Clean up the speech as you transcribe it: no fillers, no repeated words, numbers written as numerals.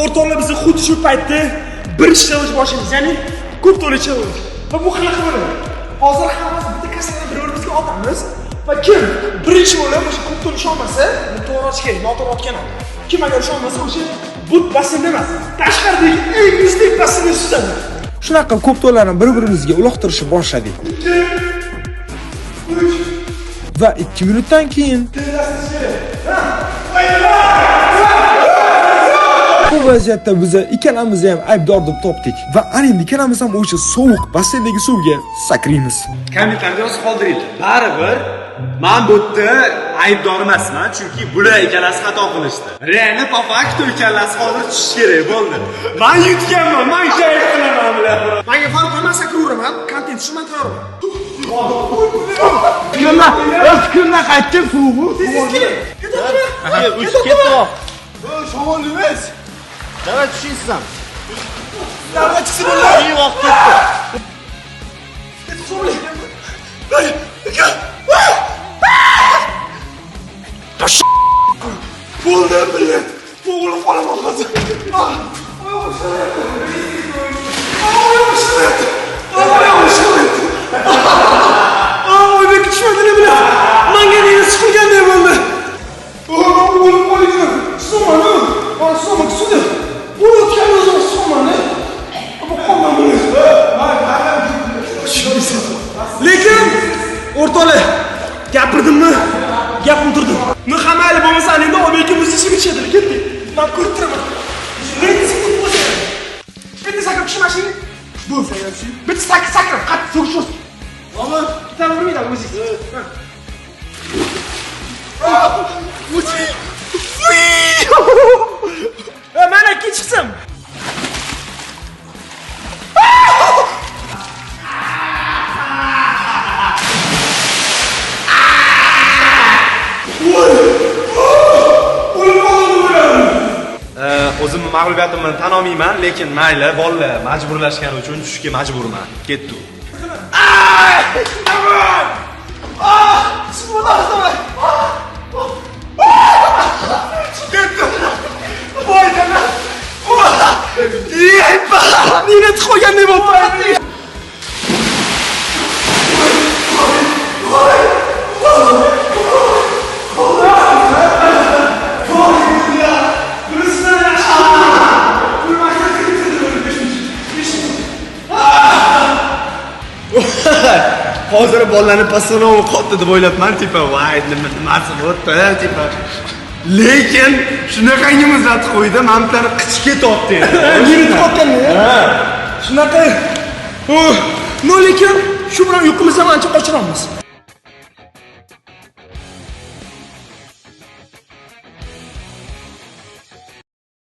O'rtoqlar bizni xuddi shu paytda birinchi challenge boshlaymiz, ya'ni ko'p to'la challenge. Va bu qanaqa bo'ladi? Hozir hammamiz bitta kasadan bir-birimizga otamiz va kim birinchi bo'lib o'sha ko'p to'la olmasa, to'g'ri otish kerak, noto'g'ri otgan ham. Kim agar olmasa o'sha but basseynda emas, tashqaridagi eng yuzlik basseynda suzadi. Shunaqa ko'p to'larni bir-birimizga uloqtirishni boshladik. Va 2 minutdan keyin bu vaziyatda biz ikkalamiz ham aybdor deb topdik va endi ikkalamiz ham o'sha sovuq basseyndagi suvga sakraymiz. Kommentlarga yozib qoldiringlar. Baribir men bu yerda aybdor emasman, chunki bular ikkalasi xato qilishdi. Real po faktu ikkalasi hozir tushish kerak bo'ldi. Men yutganman, men kayf qilaman bular. Menga farq qilmasa sakraveraman, kontent tushman tayyorman. Kundan qaytdim fugu. Uch ketdi. Shamol emas. Davay tushingsiz ham. Davay chiqsin ular. Ey vaqt ketdi. Bo'ldi, bilet. Bo'g'ilib qolaman hozir. Oyga tushmadingmi bilet? Menga neni siqilganday bo'ldi. O'g'lim qo'ydi. So'mani. Mana so'mak sudi. Bu o'tgan o'zim so'mani. Bu qolmam bilet. Lekin o'rtoqlar, gapirdimmi? Gapim turdi. Men hammali bo'lmasa, endi Oybekka bizni ichib ichadi, ketdik. Men ko'rib turaman. Bitta sakrab tushmashing. Bu sayyorchi. Bitta sakrab, qattiq so'kish. Oğlum, bitta urmaydi o'zingiz. Mana ikki chiqsam. O'zim mag'lubiyatimni tan olmayman, lekin mayli, bolalar majburlashgani uchun tushishga majburman. Ketdi. Nina qo'yganday bo'ldi. Hozir bolalarni pasonovi qotdi deb o'ylabman, tipa, voy, nimasi bo'pti, tipa. Lekin shunaqangi muzlatib qo'ydi, mamtlar qichga tortdi. Nini qotganmi? Ha. Shunaqa. No, lekin shu bilan uyqumizdan ancha qochiramiz.